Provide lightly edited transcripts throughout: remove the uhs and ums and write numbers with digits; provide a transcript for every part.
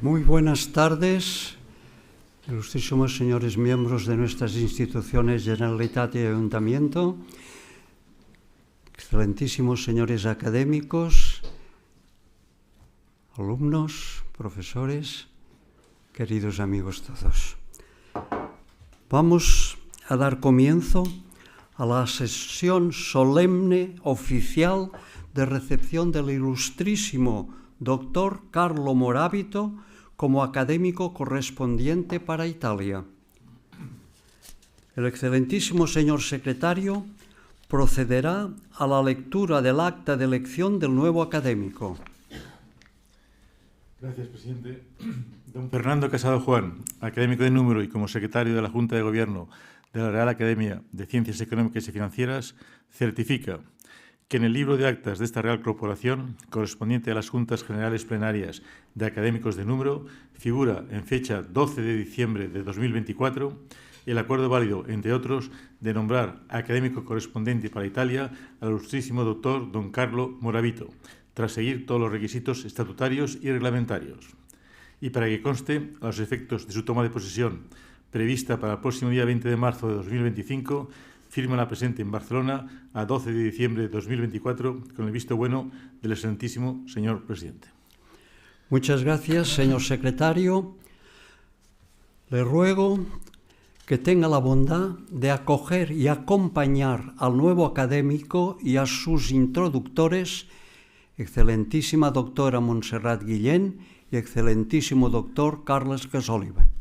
Muy buenas tardes, ilustrísimos señores miembros de nuestras instituciones Generalitat y Ayuntamiento, excelentísimos señores académicos, alumnos, profesores, queridos amigos todos. Vamos a dar comienzo a la sesión solemne oficial de recepción del ilustrísimo doctor Carlo Morabito como académico correspondiente para Italia. El excelentísimo señor secretario procederá a la lectura del acta de elección del nuevo académico. Gracias, presidente. Don Fernando Casado Juan, académico de número y como secretario de la Junta de Gobierno de la Real Academia de Ciencias Económicas y Financieras, certifica que en el libro de actas de esta Real Corporación, correspondiente a las Juntas Generales Plenarias de Académicos de Número, figura en fecha 12 de diciembre de 2024 el acuerdo válido, entre otros, de nombrar académico correspondiente para Italia al ilustrísimo doctor don Carlo Morabito, tras seguir todos los requisitos estatutarios y reglamentarios. Y para que conste, a los efectos de su toma de posesión prevista para el próximo día 20 de marzo de 2025, firma la presente en Barcelona a 12 de diciembre de 2024 con el visto bueno del excelentísimo señor presidente. Muchas gracias, señor secretario. Le ruego que tenga la bondad de acoger y acompañar al nuevo académico y a sus introductores, excelentísima doctora Montserrat Guillén y excelentísimo doctor Carles Solemne.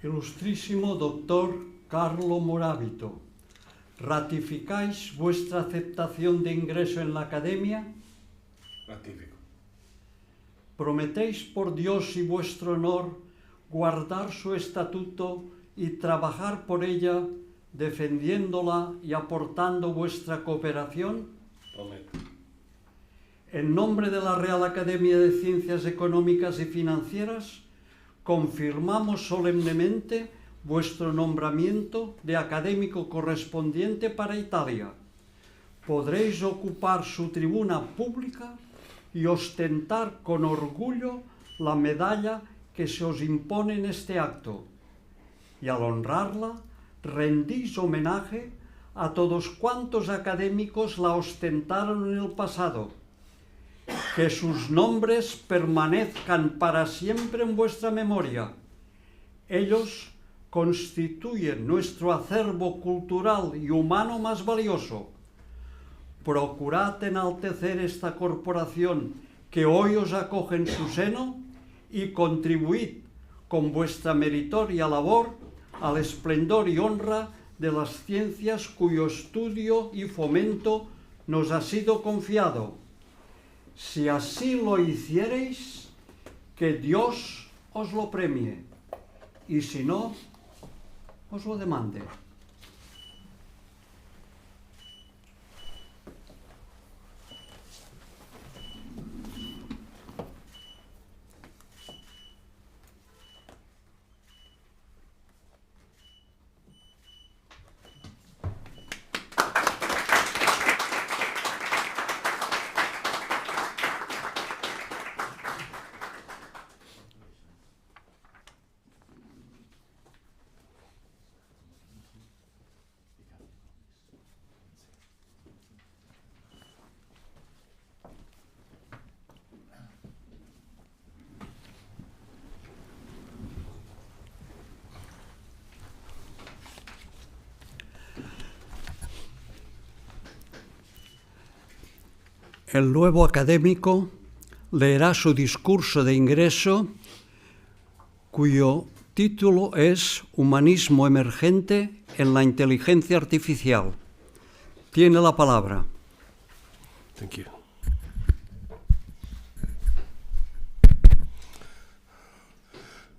Ilustrísimo doctor Carlo Morabito, ¿ratificáis vuestra aceptación de ingreso en la Academia? Ratifico. ¿Prometéis por Dios y vuestro honor guardar su estatuto y trabajar por ella, defendiéndola y aportando vuestra cooperación? Prometo. En nombre de la Real Academia de Ciencias Económicas y Financieras, confirmamos solemnemente vuestro nombramiento de académico correspondiente para Italia. Podréis ocupar su tribuna pública y ostentar con orgullo la medalla que se os impone en este acto. Y al honrarla, rendís homenaje a todos cuantos académicos la ostentaron en el pasado. Que sus nombres permanezcan para siempre en vuestra memoria. Ellos constituyen nuestro acervo cultural y humano más valioso. Procurad enaltecer esta corporación que hoy os acoge en su seno y contribuid con vuestra meritoria labor al esplendor y honra de las ciencias cuyo estudio y fomento nos ha sido confiado. Si así lo hiciereis, que Dios os lo premie, y si no, os lo demande. El nuevo académico leerá su discurso de ingreso, cuyo título es Humanismo emergente en la inteligencia artificial. Tiene la palabra. Thank you.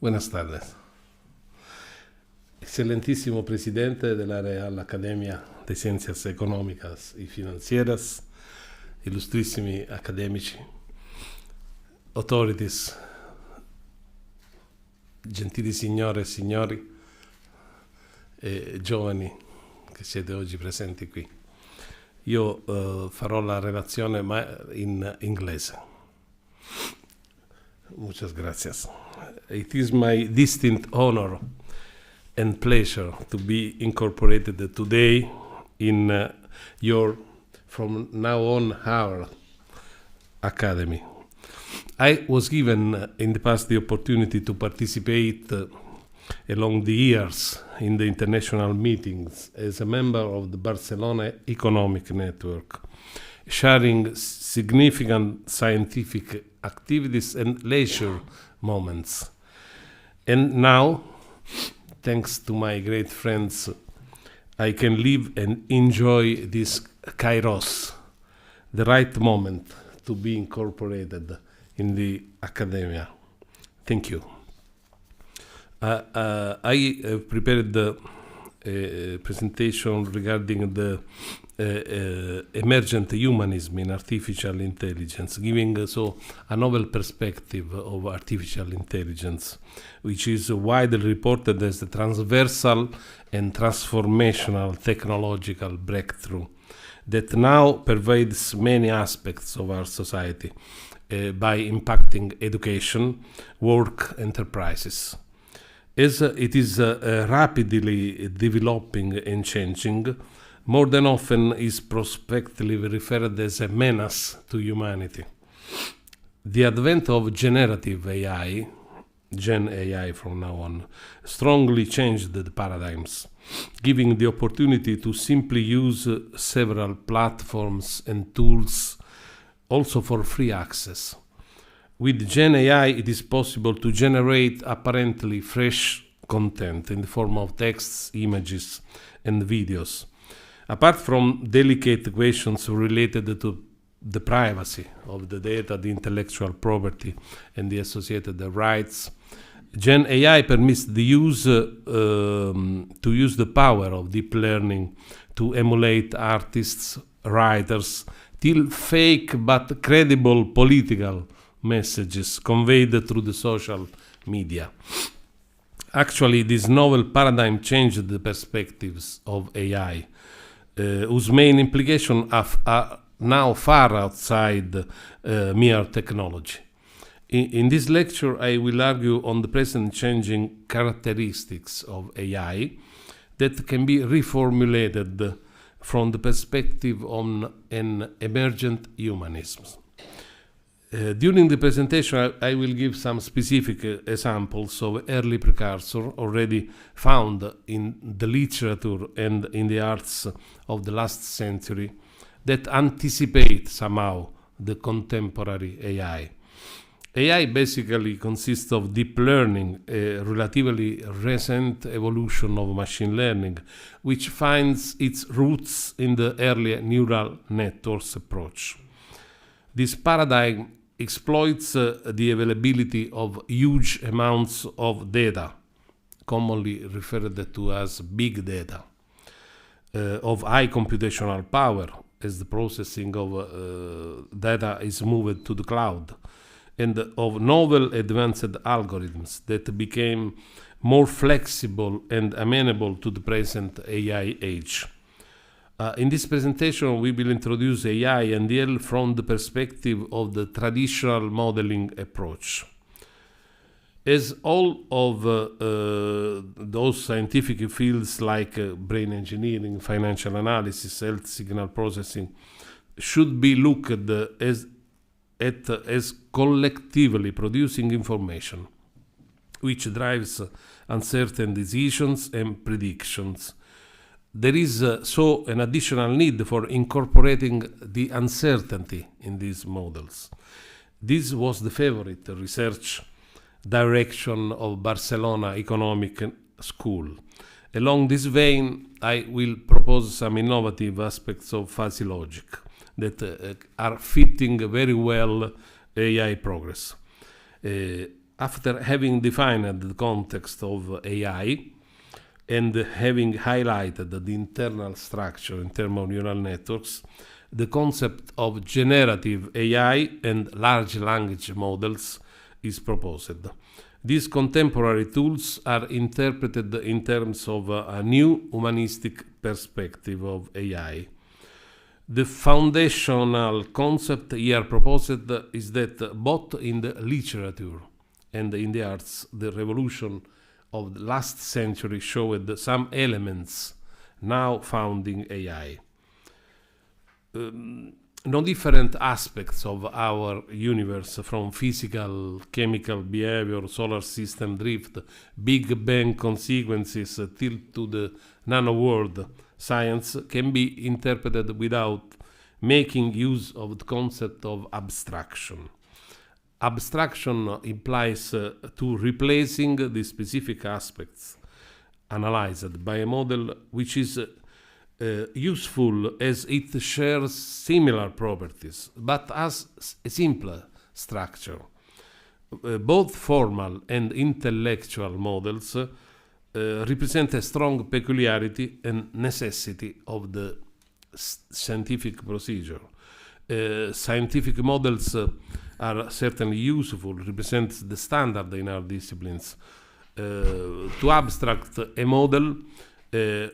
Buenas tardes. Excelentísimo presidente de la Real Academia de Ciencias Económicas y Financieras, illustrissimi accademici, authorities, gentili signore e signori e giovani che siete oggi presenti qui. Io farò la relazione in inglese. Muchas gracias. It is my distinct honor and pleasure to be incorporated today in your, from now on, our academy. I was given in the past the opportunity to participate along the years in the international meetings as a member of the Barcelona Economic Network, sharing significant scientific activities and leisure moments. And now, thanks to my great friends, I can live and enjoy this kairos, the right moment to be incorporated in the academia. Thank you. I prepared the presentation regarding the emergent humanism in artificial intelligence, giving so a novel perspective of artificial intelligence, which is widely reported as the transversal and transformational technological breakthrough that now pervades many aspects of our society by impacting education, work, enterprises. As it is rapidly developing and changing, more than often is prospectively referred as a menace to humanity. The advent of generative AI, Gen AI from now on, strongly changed the paradigms, giving the opportunity to simply use several platforms and tools also for free access. With Gen AI, it is possible to generate apparently fresh content in the form of texts, images, and videos. Apart from delicate questions related to the privacy of the data, the intellectual property, and the associated rights, Gen AI permits the to use the power of deep learning to emulate artists, writers, till fake but credible political messages conveyed through the social media. Actually, this novel paradigm changed the perspectives of AI, whose main implications are now far outside mere technology. In this lecture, I will argue on the present changing characteristics of AI that can be reformulated from the perspective on an emergent humanism. During the presentation, I will give some specific examples of early precursors already found in the literature and in the arts of the last century that anticipate somehow the contemporary AI. AI basically consists of deep learning, a relatively recent evolution of machine learning, which finds its roots in the early neural networks approach. This paradigm exploits the availability of huge amounts of data, commonly referred to as big data, of high computational power as the processing of data is moved to the cloud, and of novel advanced algorithms that became more flexible and amenable to the present AI age. In this presentation, we will introduce AI and deal from the perspective of the traditional modeling approach. As all of those scientific fields like brain engineering, financial analysis, health signal processing should be looked at as collectively producing information, which drives uncertain decisions and predictions. there is so an additional need for incorporating the uncertainty in these models. This was the favorite research direction of Barcelona Economic School. Along this vein, I will propose some innovative aspects of fuzzy logic that are fitting very well AI progress. After having defined the context of AI and having highlighted the internal structure in terms of neural networks, the concept of generative AI and large language models is proposed. These contemporary tools are interpreted in terms of a new humanistic perspective of AI. The foundational concept here proposed is that both in the literature and in the arts, the revolution of the last century showed some elements now found in AI. No different aspects of our universe, from physical, chemical behavior, solar system drift, Big Bang consequences, till to the nano world, science can be interpreted without making use of the concept of abstraction. Abstraction implies to replacing the specific aspects analyzed by a model which is useful as it shares similar properties, but has a simpler structure. Both formal and intellectual models represent a strong peculiarity and necessity of the scientific procedure. Scientific models are certainly useful, represent the standard in our disciplines. To abstract a model,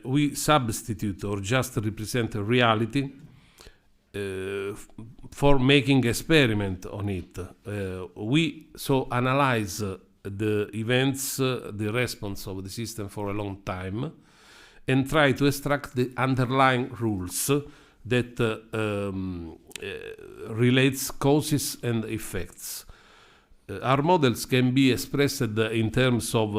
we substitute or just represent a reality for making experiment on it. We so analyze the events, the response of the system for a long time, and try to extract the underlying rules that relates causes and effects. Our models can be expressed in terms of,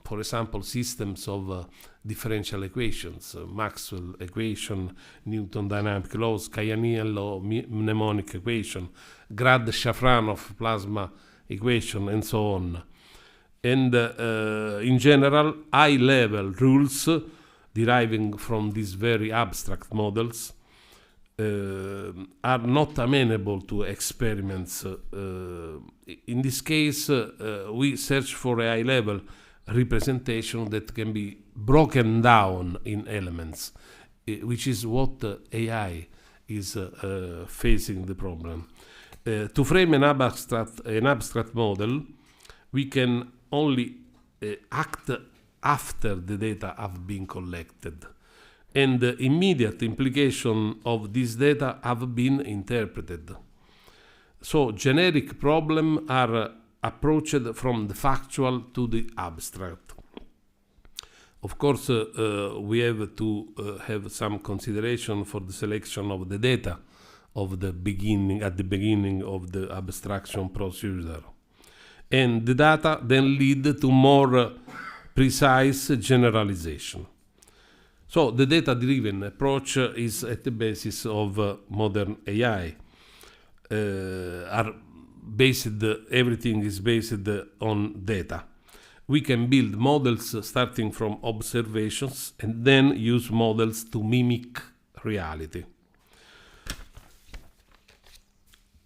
for example, systems of differential equations, Maxwell equation, Newton dynamic laws, Cayanian law, mnemonic equation, Grad-Shafranov plasma equation, and so on. And in general, high-level rules deriving from these very abstract models are not amenable to experiments. In this case, we search for a high-level representation that can be broken down in elements, which is what AI is facing the problem. To frame an abstract model, we can only act after the data have been collected, and the immediate implication of this data have been interpreted. So generic problems are approached from the factual to the abstract. Of course, we have to have some consideration for the selection of the data of the beginning, at the beginning of the abstraction procedure. And the data then lead to more precise generalization. So the data-driven approach is at the basis of modern AI. Everything is based on data. We can build models starting from observations and then use models to mimic reality.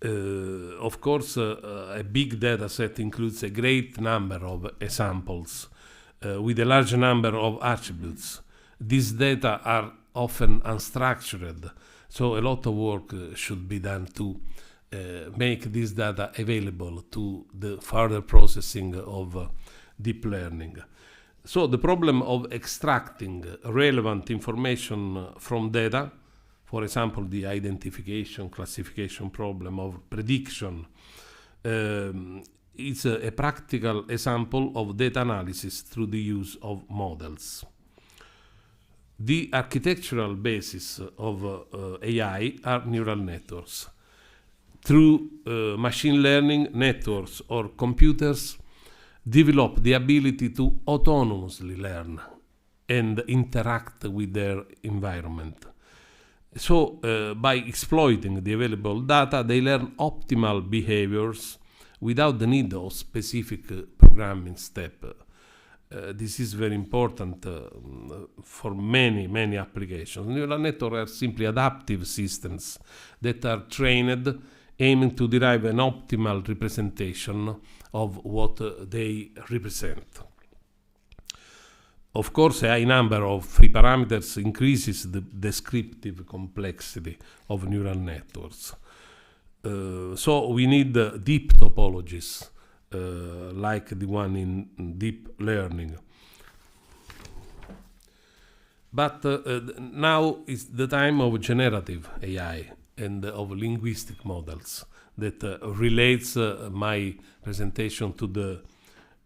Of course, a big data set includes a great number of examples with a large number of attributes. These data are often unstructured, so a lot of work should be done to make this data available to the further processing of deep learning. So the problem of extracting relevant information from data, for example, the identification, classification problem of prediction, is a practical example of data analysis through the use of models. The architectural basis of AI are neural networks. Through machine learning, networks or computers develop the ability to autonomously learn. and interact with their environment. So, by exploiting the available data, they learn optimal behaviors without the need of specific programming step. This is very important for many applications. Neural networks are simply adaptive systems that are trained aiming to derive an optimal representation of what they represent. Of course, a high number of free parameters increases the descriptive complexity of neural networks. So we need deep topologies, like the one in deep learning. But now is the time of generative AI and of linguistic models that relates my presentation to the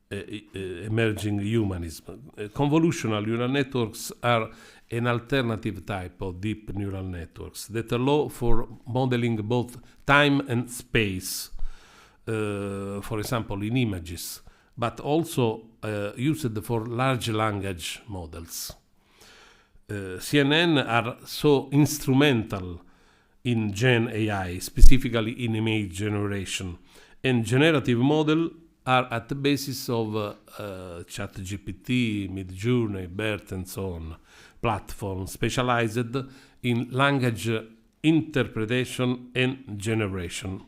emerging humanism. Convolutional neural networks are an alternative type of deep neural networks that allow for modeling both time and space, for example, in images, but also used for large language models. CNN are so instrumental in Gen AI, specifically in image generation, and generative models are at the basis of ChatGPT, Midjourney, BERT, and so on, platforms specialized in language interpretation and generation.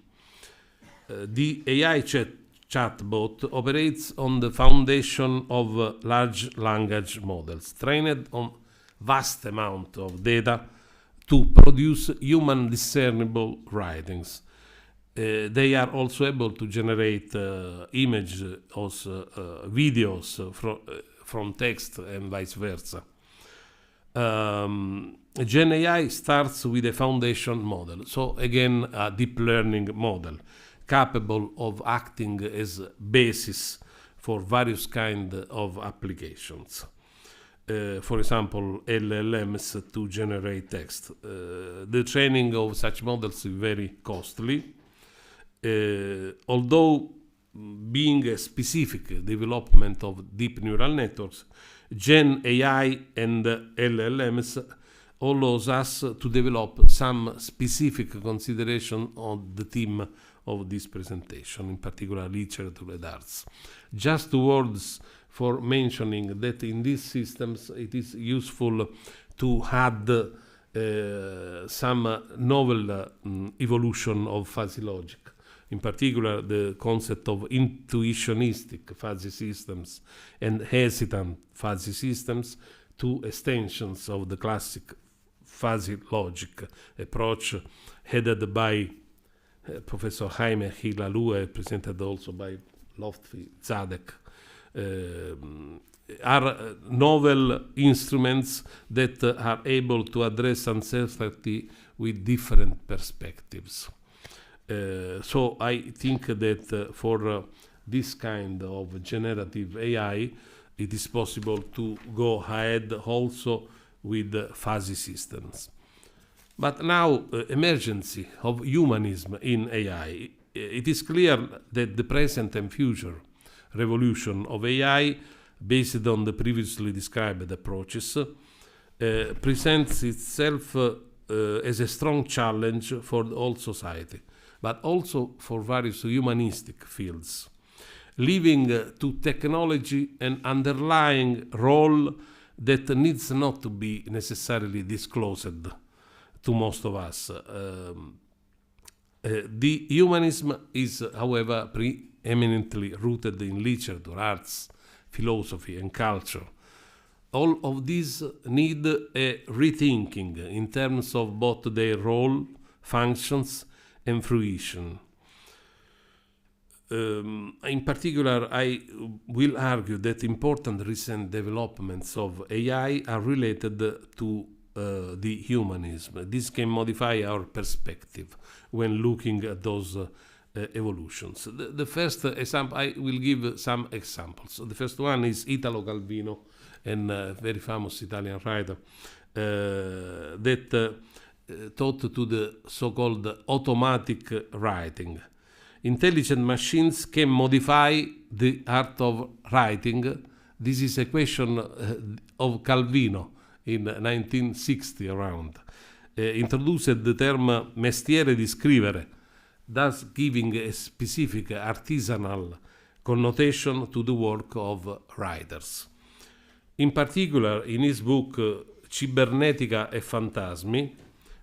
The AI chatbot operates on the foundation of large language models, trained on vast amount of data to produce human discernible writings. They are also able to generate images, videos from text and vice versa. Gen AI starts with a foundation model, so again a deep learning model capable of acting as basis for various kinds of applications. For example, LLMs to generate text. The training of such models is very costly. Although being a specific development of deep neural networks, Gen AI and LLMs allows us to develop some specific consideration on the theme of this presentation, in particular literature and arts. Just 2 words for mentioning that in these systems it is useful to add some novel evolution of fuzzy logic. In particular, the concept of intuitionistic fuzzy systems and hesitant fuzzy systems, 2 extensions of the classic fuzzy logic approach headed by Professor Jaime Gilalue, presented also by Lofty Zadek, are novel instruments that are able to address uncertainty with different perspectives. So I think that for this kind of generative AI, it is possible to go ahead also with fuzzy systems. But now, emergence of humanism in AI. It is clear that the present and future revolution of AI, based on the previously described approaches, presents itself as a strong challenge for all society, but also for various humanistic fields, leaving to technology an underlying role that needs not to be necessarily disclosed to most of us. The humanism is, however, preeminently rooted in literature, arts, philosophy, and culture. All of these need a rethinking in terms of both their role, functions, and fruition. In particular, I will argue that important recent developments of AI are related to the humanism. This can modify our perspective when looking at those evolutions. The first example, I will give some examples. The first one is Italo Calvino, a very famous Italian writer, that taught to the so-called automatic writing. Intelligent machines can modify the art of writing This is a question of Calvino in 1960 around. Introduced the term mestiere di scrivere, thus giving a specific artisanal connotation to the work of writers. In particular, in his book Cibernetica e Fantasmi,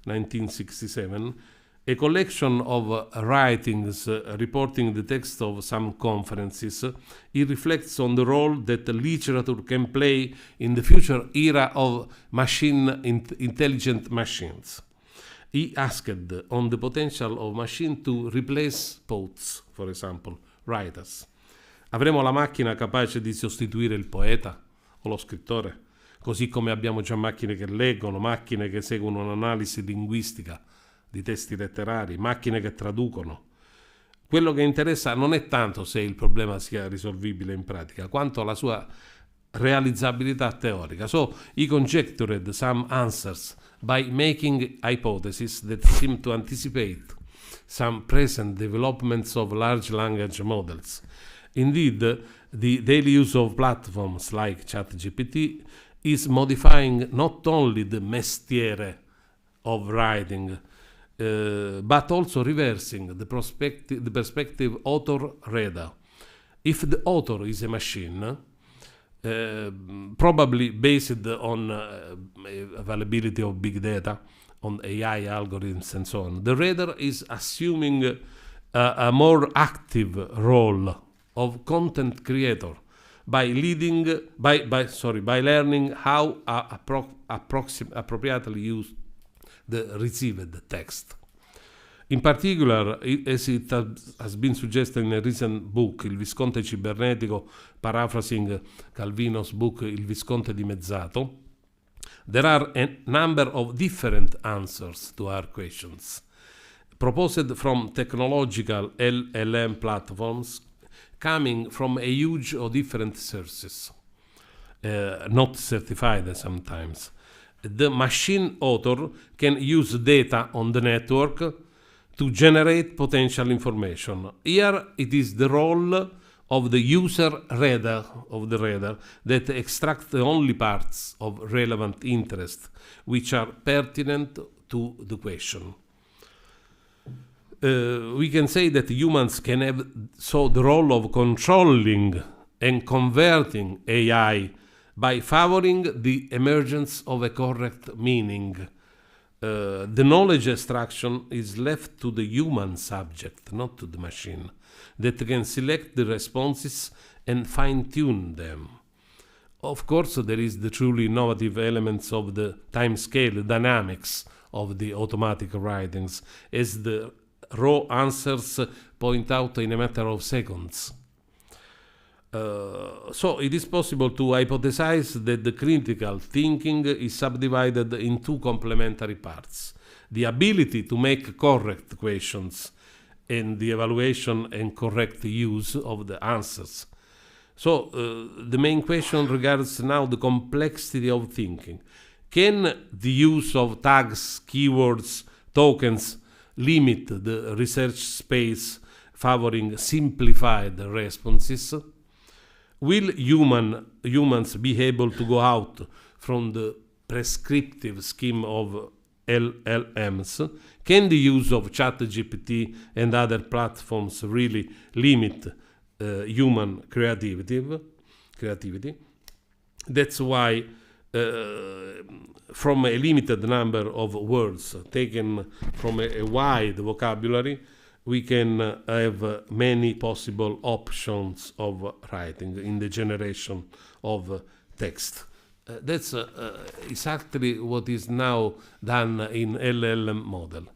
1967, a collection of writings reporting the text of some conferences, he reflects on the role that literature can play in the future era of intelligent machines. He asked on the potential of machine to replace poets, for example, writers. Avremo la macchina capace di sostituire il poeta o lo scrittore, così come abbiamo già macchine che leggono, macchine che seguono un'analisi linguistica di testi letterari, macchine che traducono. Quello che interessa non è tanto se il problema sia risolvibile in pratica, quanto la sua realizzabilità teorica. So he conjectured some answers by making hypotheses that seem to anticipate some present developments of large language models. Indeed, the daily use of platforms like ChatGPT is modifying not only the mestiere of writing, but also reversing the perspective author-reader. If the author is a machine, probably based on availability of big data, on AI algorithms and so on, the reader is assuming a more active role of content creator by learning how appropriately use the received text. In particular, as it has been suggested in a recent book, Il Visconte Cibernetico, paraphrasing Calvino's book Il Visconte Dimezzato, there are a number of different answers to our questions, proposed from technological LLM platforms, coming from a huge of different sources, not certified sometimes. The machine author can use data on the network to generate potential information. Here it is the role of the reader that extracts the only parts of relevant interest which are pertinent to the question. We can say that humans can have the role of controlling and converting AI by favoring the emergence of a correct meaning. The knowledge extraction is left to the human subject, not to the machine, that can select the responses and fine-tune them. Of course, there is the truly innovative elements of the time scale dynamics of the automatic writings, as the raw answers point out in a matter of seconds. So it is possible to hypothesize that the critical thinking is subdivided in two complementary parts: the ability to make correct questions and the evaluation and correct use of the answers. So the main question regards now the complexity of thinking. Can the use of tags, keywords, tokens limit the research space, favoring simplified responses? Will humans be able to go out from the prescriptive scheme of LLMs? Can the use of ChatGPT and other platforms really limit human creativity? That's why from a limited number of words taken from a wide vocabulary, we can have many possible options of writing in the generation of text. That's exactly what is now done in LLM model.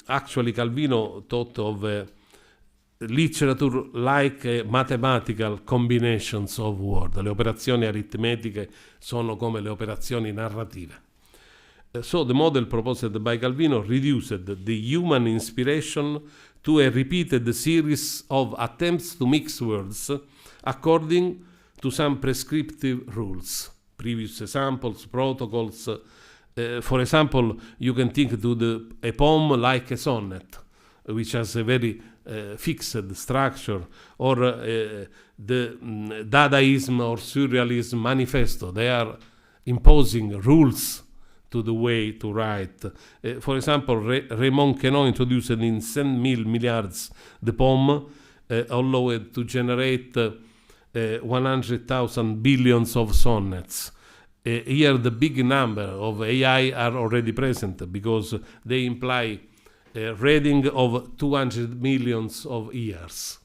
Actually, Calvino thought of literature like mathematical combinations of words. Le operazioni aritmetiche sono come le operazioni narrative. So the model proposed by Calvino reduced the human inspiration to a repeated series of attempts to mix words according to some prescriptive rules, previous examples, protocols. For example, you can think to a poem like a sonnet, which has a very fixed structure or the Dadaism or Surrealism manifesto. They are imposing rules to the way to write. For example, Raymond Queneau introduced in 100,000 milliards the poem, allowed to generate 100,000 billions of sonnets. Here the big number of AI are already present because they imply a reading of 200 millions of years,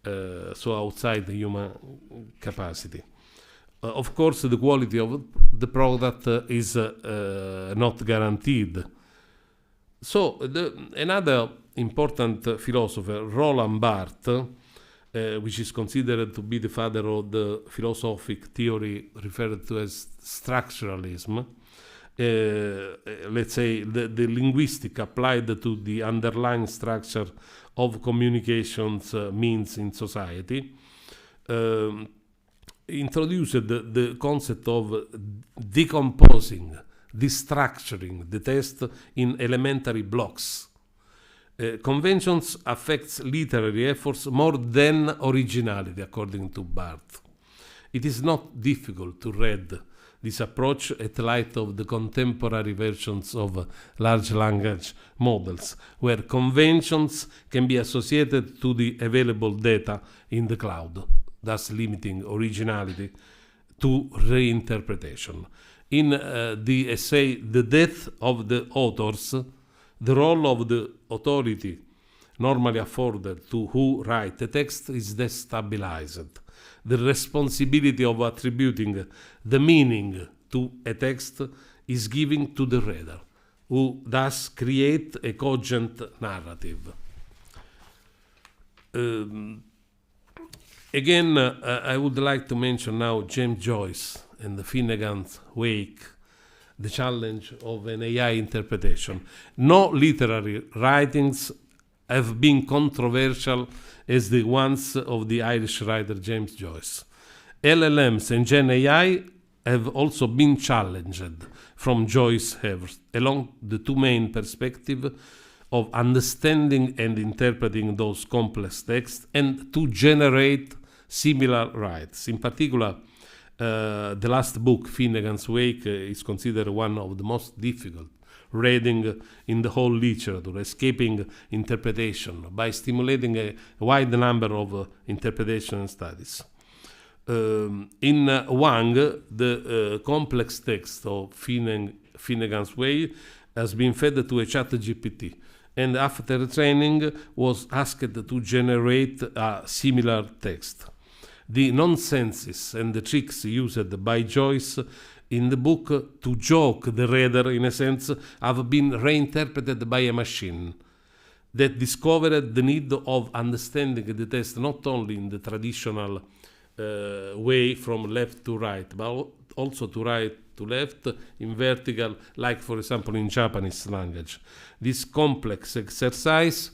so outside the human capacity. Of course, the quality of the product is not guaranteed. So another important philosopher, Roland Barthes, which is considered to be the father of the philosophic theory referred to as structuralism, let's say the linguistic applied to the underlying structure of communications means in society, introduced the concept of decomposing, destructuring the text in elementary blocks. Conventions affects literary efforts more than originality, according to Barthes. It is not difficult to read this approach at light of the contemporary versions of large language models, where conventions can be associated to the available data in the cloud, thus limiting originality to reinterpretation. In the essay The Death of the Authors, the role of the authority normally afforded to who write a text is destabilized. The responsibility of attributing the meaning to a text is given to the reader, who thus create a cogent narrative. Again, I would like to mention now James Joyce and the Finnegan's Wake, the challenge of an AI interpretation. No literary writings have been controversial as the ones of the Irish writer James Joyce. LLMs and Gen AI have also been challenged from Joyce's efforts along the two main perspectives of understanding and interpreting those complex texts and to generate similar rights. In particular, the last book, Finnegan's Wake, is considered one of the most difficult reading in the whole literature, escaping interpretation by stimulating a wide number of interpretation studies. In Wang, the complex text of Finnegan's Wake has been fed to a chat GPT, and after training was asked to generate a similar text. The nonsenses and the tricks used by Joyce in the book to joke the reader, in a sense, have been reinterpreted by a machine that discovered the need of understanding the text not only in the traditional way from left to right, but also to right to left in vertical, like for example in Japanese language. This complex exercise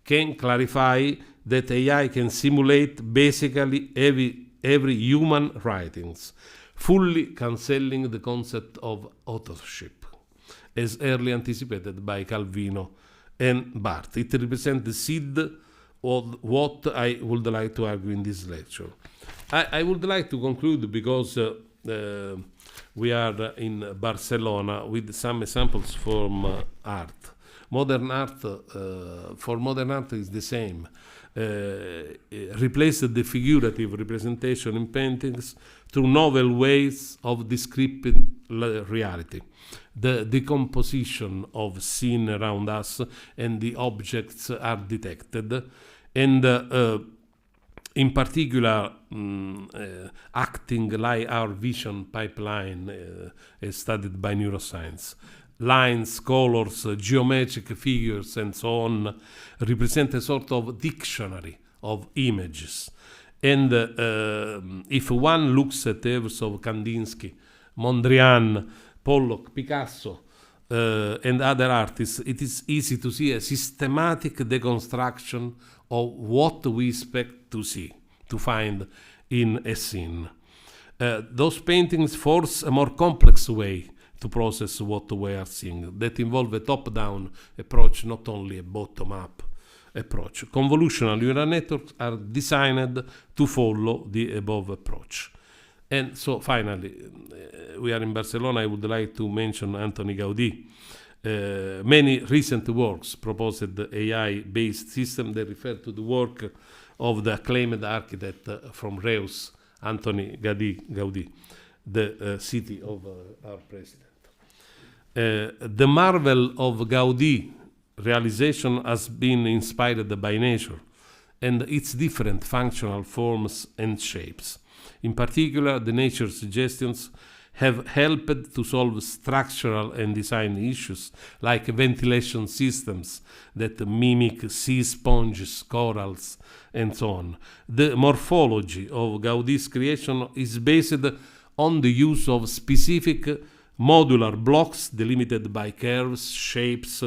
can clarify that AI can simulate basically every human writings, fully cancelling the concept of authorship, as early anticipated by Calvino and Barthes. It represents the seed of what I would like to argue in this lecture. I would like to conclude because we are in Barcelona with some examples from art. Modern art, for modern art is the same. Replaced the figurative representation in paintings through novel ways of describing reality. The decomposition of scene around us and the objects are detected, and in particular, acting like our vision pipeline is studied by neuroscience. Lines, colors, geometric figures, and so on represent a sort of dictionary of images. And if one looks at the works of Kandinsky, Mondrian, Pollock, Picasso, and other artists, it is easy to see a systematic deconstruction of what we expect to see, to find in a scene. Those paintings force a more complex way to process what we are seeing, that involve a top-down approach, not only a bottom-up approach. Convolutional neural networks are designed to follow the above approach. And so finally, we are in Barcelona. I would like to mention Antoni Gaudí. Many recent works proposed the AI-based system. They refer to the work of the acclaimed architect from Reus, Antoni Gaudí, the city of our president. The marvel of Gaudí realization has been inspired by nature and its different functional forms and shapes. In particular, the nature suggestions have helped to solve structural and design issues like ventilation systems that mimic sea sponges, corals, and so on. The morphology of Gaudí's creation is based on the use of specific modular blocks delimited by curves, shapes,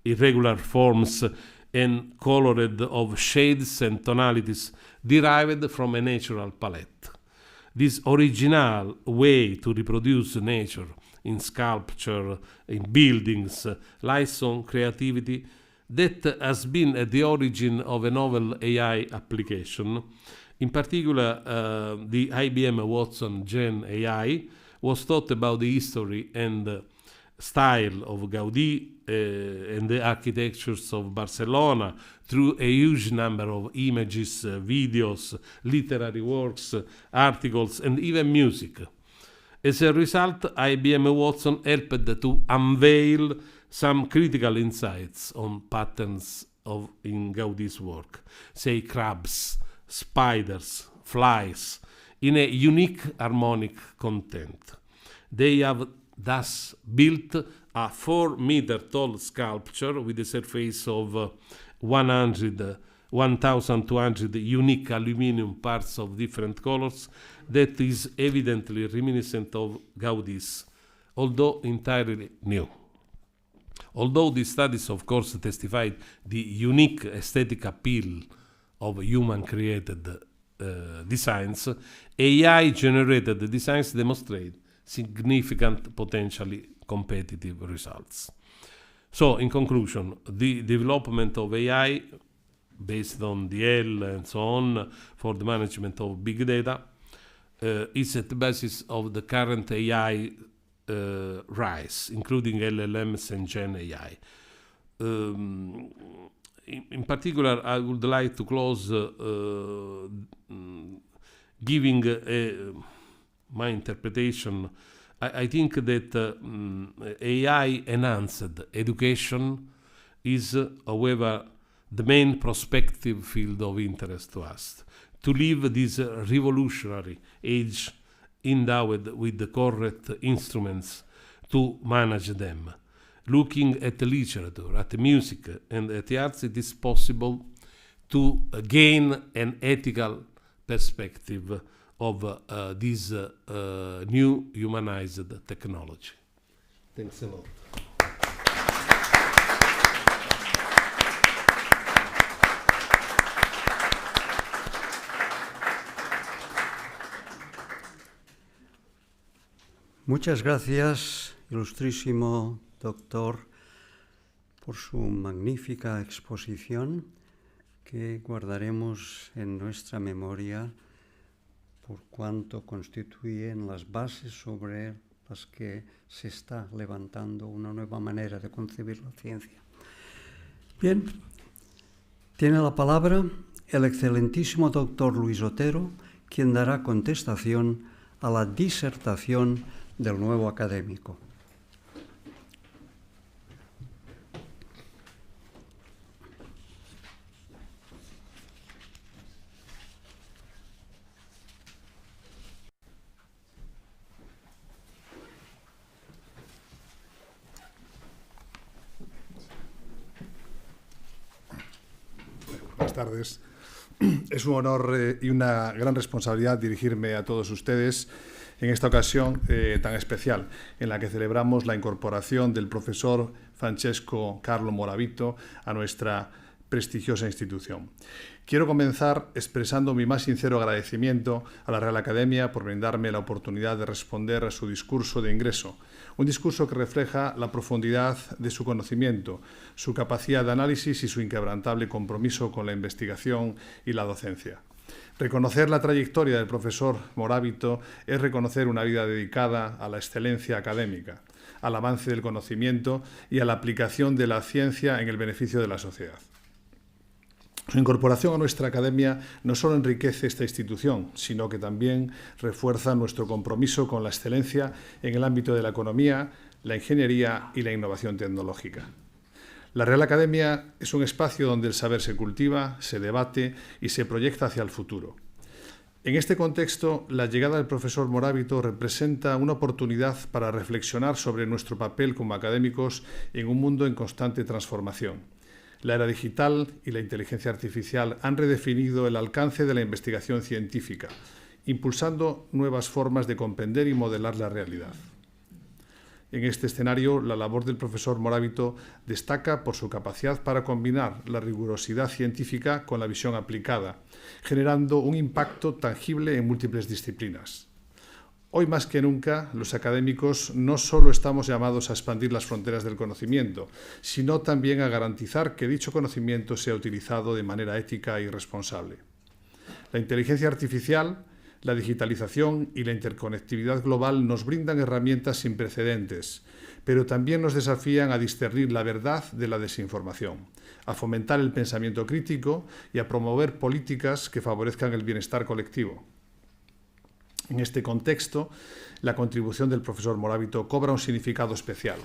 irregular forms, and colored of shades and tonalities derived from a natural palette. This original way to reproduce nature in sculpture, in buildings, lies on creativity that has been at the origin of a novel AI application. In particular, the IBM Watson Gen AI was taught about the history and style of Gaudí and the architectures of Barcelona through a huge number of images, videos, literary works, articles, and even music. As a result, IBM Watson helped to unveil some critical insights on patterns in Gaudí's work, say crabs, spiders, flies, in a unique harmonic content. They have thus built a 4-meter-tall sculpture with a surface of 1,200 unique aluminum parts of different colors that is evidently reminiscent of Gaudí's, although entirely new. Although these studies, of course, testified the unique aesthetic appeal of human-created designs, AI-generated designs demonstrate significant, potentially competitive results. So, in conclusion, the development of AI based on DL and so on for the management of big data is at the basis of the current AI rise, including LLMs and Gen AI. In particular, I would like to close giving my interpretation. I think that AI-enhanced education is, however, the main prospective field of interest to us. To live this revolutionary age endowed with the correct instruments to manage them. Looking at the literature, at the music, and at the arts, it is possible to gain an ethical perspective of this new humanized technology. Thanks a lot. Muchas gracias, ilustrísimo doctor, por su magnífica exposición que guardaremos en nuestra memoria por cuanto constituyen las bases sobre las que se está levantando una nueva manera de concebir la ciencia. Bien, tiene la palabra el excelentísimo doctor Luis Otero, quien dará contestación a la disertación del nuevo académico. Buenas tardes. Es un honor y una gran responsabilidad dirigirme a todos ustedes en esta ocasión tan especial, en la que celebramos la incorporación del profesor Francesco Carlo Morabito a nuestra prestigiosa institución. Quiero comenzar expresando mi más sincero agradecimiento a la Real Academia por brindarme la oportunidad de responder a su discurso de ingreso, un discurso que refleja la profundidad de su conocimiento, su capacidad de análisis y su inquebrantable compromiso con la investigación y la docencia. Reconocer la trayectoria del profesor Morabito es reconocer una vida dedicada a la excelencia académica, al avance del conocimiento y a la aplicación de la ciencia en el beneficio de la sociedad. Su incorporación a nuestra academia no solo enriquece esta institución, sino que también refuerza nuestro compromiso con la excelencia en el ámbito de la economía, la ingeniería y la innovación tecnológica. La Real Academia es un espacio donde el saber se cultiva, se debate y se proyecta hacia el futuro. En este contexto, la llegada del profesor Morabito representa una oportunidad para reflexionar sobre nuestro papel como académicos en un mundo en constante transformación. La era digital y la inteligencia artificial han redefinido el alcance de la investigación científica, impulsando nuevas formas de comprender y modelar la realidad. En este escenario, la labor del profesor Morabito destaca por su capacidad para combinar la rigurosidad científica con la visión aplicada, generando un impacto tangible en múltiples disciplinas. Hoy más que nunca, los académicos no solo estamos llamados a expandir las fronteras del conocimiento, sino también a garantizar que dicho conocimiento sea utilizado de manera ética y responsable. La inteligencia artificial, la digitalización y la interconectividad global nos brindan herramientas sin precedentes, pero también nos desafían a discernir la verdad de la desinformación, a fomentar el pensamiento crítico y a promover políticas que favorezcan el bienestar colectivo. En este contexto, la contribución del profesor Morabito cobra un significado especial.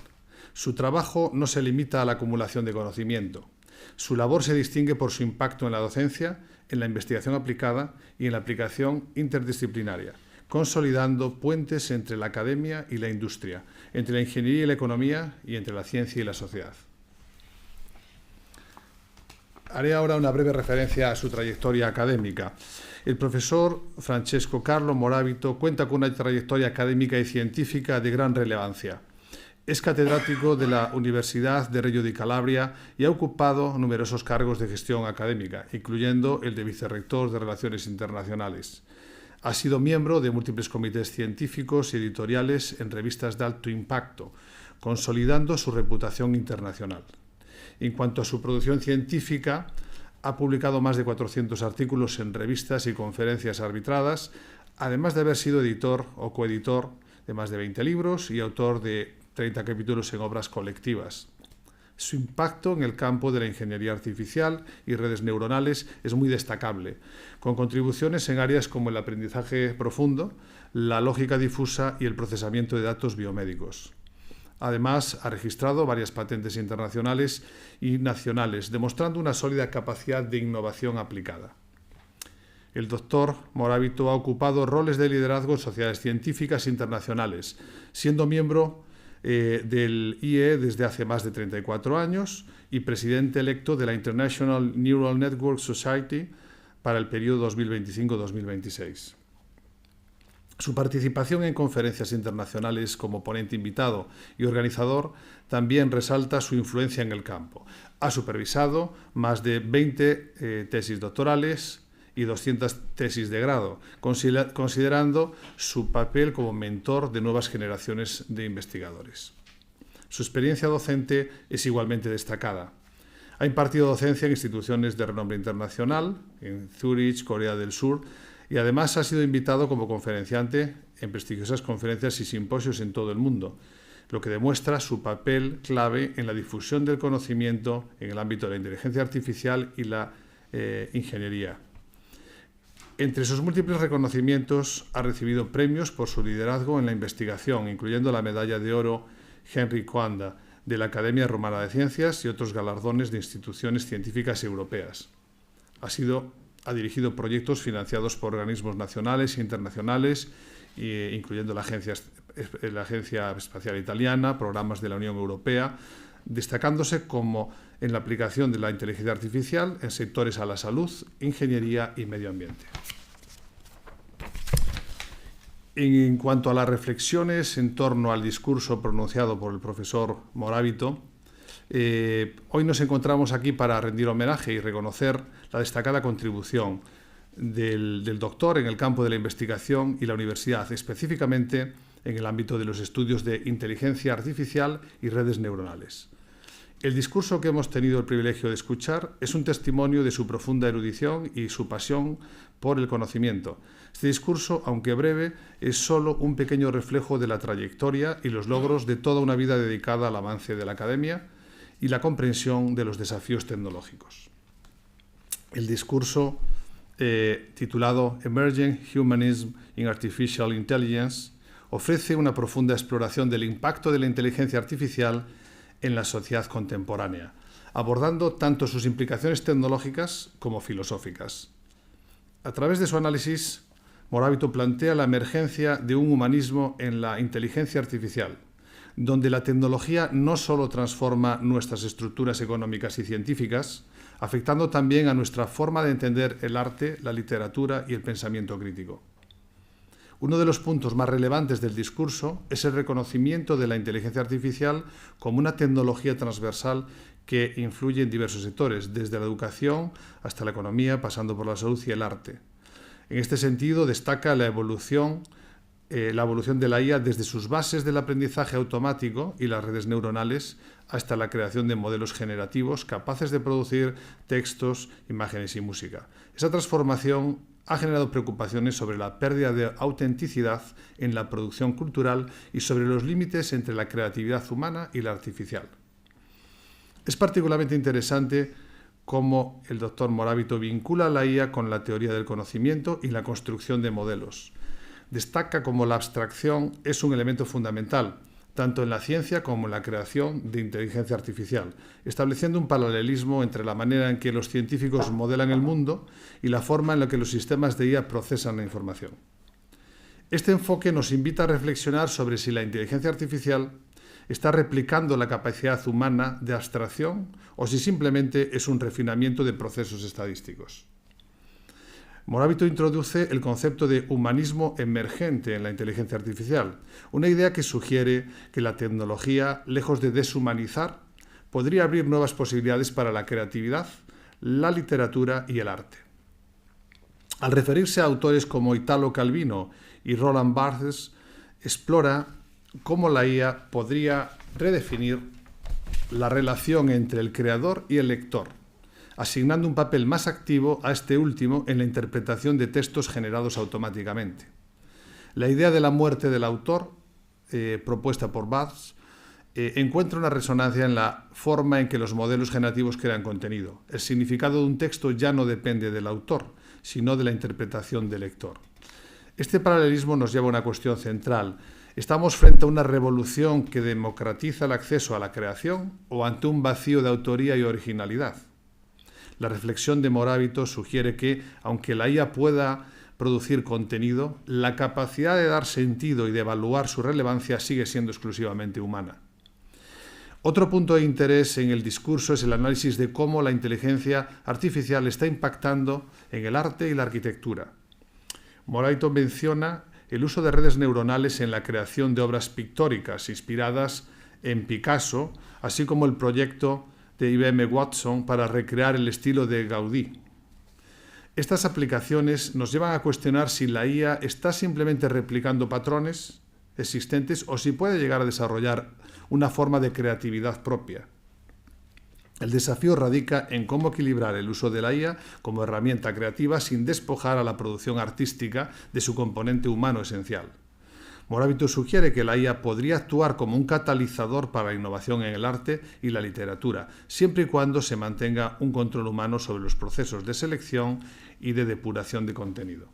Su trabajo no se limita a la acumulación de conocimiento. Su labor se distingue por su impacto en la docencia, en la investigación aplicada y en la aplicación interdisciplinaria, consolidando puentes entre la academia y la industria, entre la ingeniería y la economía y entre la ciencia y la sociedad. Haré ahora una breve referencia a su trayectoria académica. El profesor Francesco Carlo Morabito cuenta con una trayectoria académica y científica de gran relevancia. Es catedrático de la Universidad de Reggio di Calabria y ha ocupado numerosos cargos de gestión académica, incluyendo el de vicerrector de Relaciones Internacionales. Ha sido miembro de múltiples comités científicos y editoriales en revistas de alto impacto, consolidando su reputación internacional. En cuanto a su producción científica, ha publicado más de 400 artículos en revistas y conferencias arbitradas, además de haber sido editor o coeditor de más de 20 libros y autor de 30 capítulos en obras colectivas. Su impacto en el campo de la ingeniería artificial y redes neuronales es muy destacable, con contribuciones en áreas como el aprendizaje profundo, la lógica difusa y el procesamiento de datos biomédicos. Además, ha registrado varias patentes internacionales y nacionales, demostrando una sólida capacidad de innovación aplicada. El doctor Morabito ha ocupado roles de liderazgo en sociedades científicas internacionales, siendo miembro del IE desde hace más de 34 años y presidente electo de la International Neural Network Society para el periodo 2025-2026. Su participación en conferencias internacionales como ponente invitado y organizador también resalta su influencia en el campo. Ha supervisado más de 20 tesis doctorales y 200 tesis de grado, considerando su papel como mentor de nuevas generaciones de investigadores. Su experiencia docente es igualmente destacada. Ha impartido docencia en instituciones de renombre internacional, en Zúrich, Corea del Sur, y además ha sido invitado como conferenciante en prestigiosas conferencias y simposios en todo el mundo, lo que demuestra su papel clave en la difusión del conocimiento en el ámbito de la inteligencia artificial y la ingeniería. Entre sus múltiples reconocimientos ha recibido premios por su liderazgo en la investigación, incluyendo la medalla de oro Henry Coanda de la Academia Romana de Ciencias y otros galardones de instituciones científicas europeas. Ha dirigido proyectos financiados por organismos nacionales e internacionales, incluyendo la Agencia Espacial Italiana, programas de la Unión Europea, destacándose como en la aplicación de la inteligencia artificial en sectores a la salud, ingeniería y medio ambiente. En cuanto a las reflexiones en torno al discurso pronunciado por el profesor Morabito, Hoy nos encontramos aquí para rendir homenaje y reconocer la destacada contribución del doctor en el campo de la investigación y la universidad, específicamente en el ámbito de los estudios de inteligencia artificial y redes neuronales. El discurso que hemos tenido el privilegio de escuchar es un testimonio de su profunda erudición y su pasión por el conocimiento. Este discurso, aunque breve, es solo un pequeño reflejo de la trayectoria y los logros de toda una vida dedicada al avance de la academia y la comprensión de los desafíos tecnológicos. El discurso, titulado Emerging Humanism in Artificial Intelligence, ofrece una profunda exploración del impacto de la inteligencia artificial en la sociedad contemporánea, abordando tanto sus implicaciones tecnológicas como filosóficas. A través de su análisis, Morabito plantea la emergencia de un humanismo en la inteligencia artificial, donde la tecnología no solo transforma nuestras estructuras económicas y científicas, afectando también a nuestra forma de entender el arte, la literatura y el pensamiento crítico. Uno de los puntos más relevantes del discurso es el reconocimiento de la inteligencia artificial como una tecnología transversal que influye en diversos sectores, desde la educación hasta la economía, pasando por la salud y el arte. En este sentido, destaca la evolución de la IA desde sus bases del aprendizaje automático y las redes neuronales hasta la creación de modelos generativos capaces de producir textos, imágenes y música. Esa transformación ha generado preocupaciones sobre la pérdida de autenticidad en la producción cultural y sobre los límites entre la creatividad humana y la artificial. Es particularmente interesante cómo el doctor Morabito vincula la IA con la teoría del conocimiento y la construcción de modelos. Destaca cómo la abstracción es un elemento fundamental, tanto en la ciencia como en la creación de inteligencia artificial, estableciendo un paralelismo entre la manera en que los científicos modelan el mundo y la forma en la que los sistemas de IA procesan la información. Este enfoque nos invita a reflexionar sobre si la inteligencia artificial está replicando la capacidad humana de abstracción o si simplemente es un refinamiento de procesos estadísticos. Morabito introduce el concepto de humanismo emergente en la inteligencia artificial, una idea que sugiere que la tecnología, lejos de deshumanizar, podría abrir nuevas posibilidades para la creatividad, la literatura y el arte. Al referirse a autores como Italo Calvino y Roland Barthes, explora cómo la IA podría redefinir la relación entre el creador y el lector, asignando un papel más activo a este último en la interpretación de textos generados automáticamente. La idea de la muerte del autor, propuesta por Barthes, encuentra una resonancia en la forma en que los modelos generativos crean contenido. El significado de un texto ya no depende del autor, sino de la interpretación del lector. Este paralelismo nos lleva a una cuestión central. ¿Estamos frente a una revolución que democratiza el acceso a la creación o ante un vacío de autoría y originalidad? La reflexión de Morabito sugiere que, aunque la IA pueda producir contenido, la capacidad de dar sentido y de evaluar su relevancia sigue siendo exclusivamente humana. Otro punto de interés en el discurso es el análisis de cómo la inteligencia artificial está impactando en el arte y la arquitectura. Morabito menciona el uso de redes neuronales en la creación de obras pictóricas inspiradas en Picasso, así como el proyecto de IBM Watson para recrear el estilo de Gaudí. Estas aplicaciones nos llevan a cuestionar si la IA está simplemente replicando patrones existentes o si puede llegar a desarrollar una forma de creatividad propia. El desafío radica en cómo equilibrar el uso de la IA como herramienta creativa sin despojar a la producción artística de su componente humano esencial. Morabito sugiere que la IA podría actuar como un catalizador para la innovación en el arte y la literatura, siempre y cuando se mantenga un control humano sobre los procesos de selección y de depuración de contenido.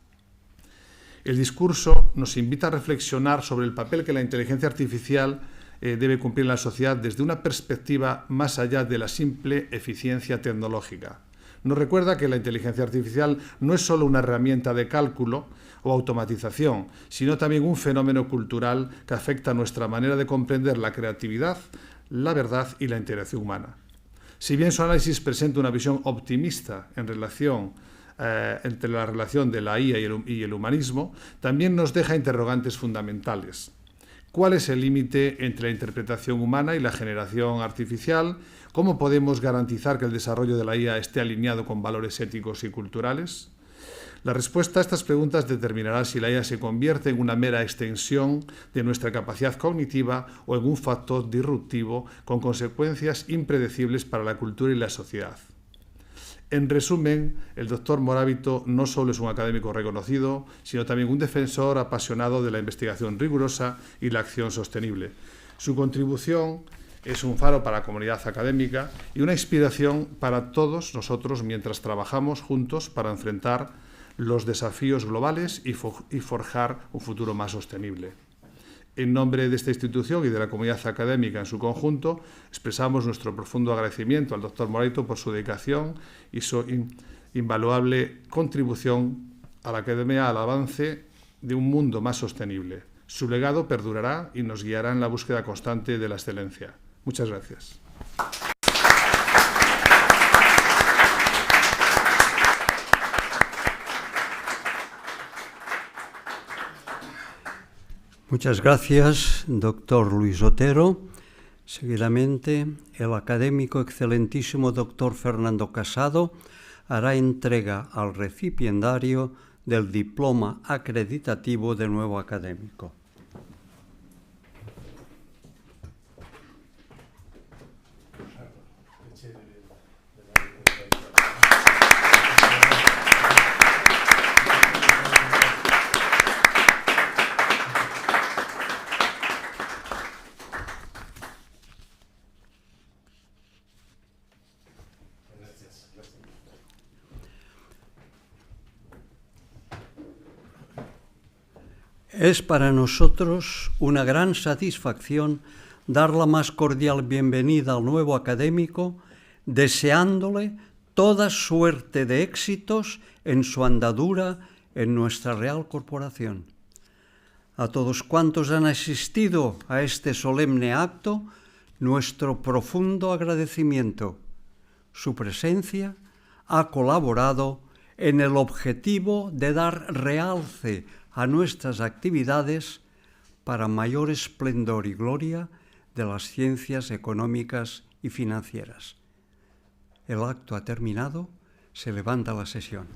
El discurso nos invita a reflexionar sobre el papel que la inteligencia artificial debe cumplir en la sociedad desde una perspectiva más allá de la simple eficiencia tecnológica. Nos recuerda que la inteligencia artificial no es solo una herramienta de cálculo o automatización, sino también un fenómeno cultural que afecta a nuestra manera de comprender la creatividad, la verdad y la interacción humana. Si bien su análisis presenta una visión optimista en relación entre la relación de la IA y el humanismo, también nos deja interrogantes fundamentales. ¿Cuál es el límite entre la interpretación humana y la generación artificial? ¿Cómo podemos garantizar que el desarrollo de la IA esté alineado con valores éticos y culturales? La respuesta a estas preguntas determinará si la IA se convierte en una mera extensión de nuestra capacidad cognitiva o en un factor disruptivo con consecuencias impredecibles para la cultura y la sociedad. En resumen, el doctor Morabito no solo es un académico reconocido, sino también un defensor apasionado de la investigación rigurosa y la acción sostenible. Su contribución es un faro para la comunidad académica y una inspiración para todos nosotros mientras trabajamos juntos para enfrentar los desafíos globales y forjar un futuro más sostenible. En nombre de esta institución y de la comunidad académica en su conjunto, expresamos nuestro profundo agradecimiento al doctor Morabito por su dedicación y su invaluable contribución a la academia al avance de un mundo más sostenible. Su legado perdurará y nos guiará en la búsqueda constante de la excelencia. Muchas gracias. Muchas gracias, doctor Luis Otero. Seguidamente, el académico excelentísimo doctor Fernando Casado hará entrega al recipiendario del diploma acreditativo de nuevo académico. Es para nosotros una gran satisfacción dar la más cordial bienvenida al nuevo académico, deseándole toda suerte de éxitos en su andadura en nuestra Real Corporación. A todos cuantos han asistido a este solemne acto, nuestro profundo agradecimiento. Su presencia ha colaborado en el objetivo de dar realce a nuestras actividades para mayor esplendor y gloria de las ciencias económicas y financieras. El acto ha terminado, se levanta la sesión.